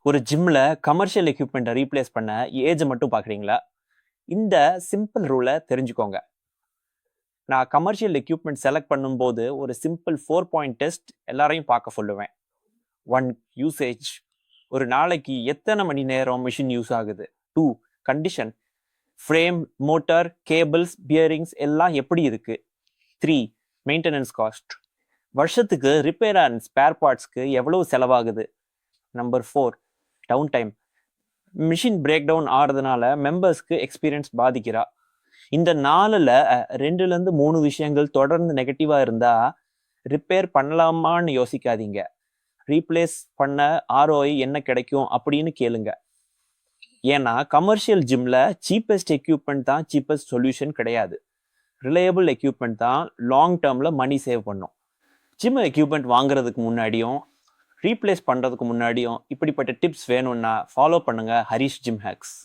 ஒரு ஜிம்ல commercial எக்யூப்மெண்ட்டை replace பண்ண ஏஜ் மட்டும் பார்க்குறீங்களா? இந்த சிம்பிள் ரூலை தெரிஞ்சுக்கோங்க. நான் கமர்ஷியல் எக்யூப்மெண்ட் செலக்ட் பண்ணும்போது ஒரு சிம்பிள் 4 பாயிண்ட் டெஸ்ட் எல்லாரையும் பார்க்க சொல்லுவேன். 1 யூசேஜ், ஒரு நாளைக்கு எத்தனை மணி நேரம் மிஷின் யூஸ் ஆகுது. 2 condition, frame, motor, cables, bearings எல்லாம் எப்படி இருக்கு. 3 மெயின்டெனன்ஸ் காஸ்ட், வருஷத்துக்கு ரிப்பேர் அண்ட் ஸ்பேர் பார்ட்ஸ்க்கு எவ்வளவு செலவாகுது. Number 4 down time, machine break down ஆகிறதுனால மெம்பர்ஸ்க்கு எக்ஸ்பீரியன்ஸ் பாதிக்கிறா. இந்த 4ல் 2லேருந்து 3 விஷயங்கள் தொடர்ந்து நெகட்டிவாக இருந்தால் ரிப்பேர் பண்ணலாமான்னு யோசிக்காதீங்க. ரீப்ளேஸ் பண்ண ROI என்ன கிடைக்கும் அப்படின்னு கேளுங்க. ஏன்னா கமர்ஷியல் ஜிம்ல சீப்பஸ்ட் எக்யூப்மெண்ட் தான் சீப்பஸ்ட் சொல்யூஷன் கிடையாது. ரிலையபிள் எக்யூப்மெண்ட் தான் லாங் டேர்மில் மணி சேவ் பண்ணும். ஜிம் எக்யூப்மெண்ட் வாங்குறதுக்கு முன்னாடியும் ரீப்ளேஸ் பண்ணுறதுக்கு முன்னாடியும் இப்படிப்பட்ட டிப்ஸ் வேணும்னா ஃபாலோ பண்ணுங்கள் ஹரிஷ் ஜிம் ஹேக்ஸ்.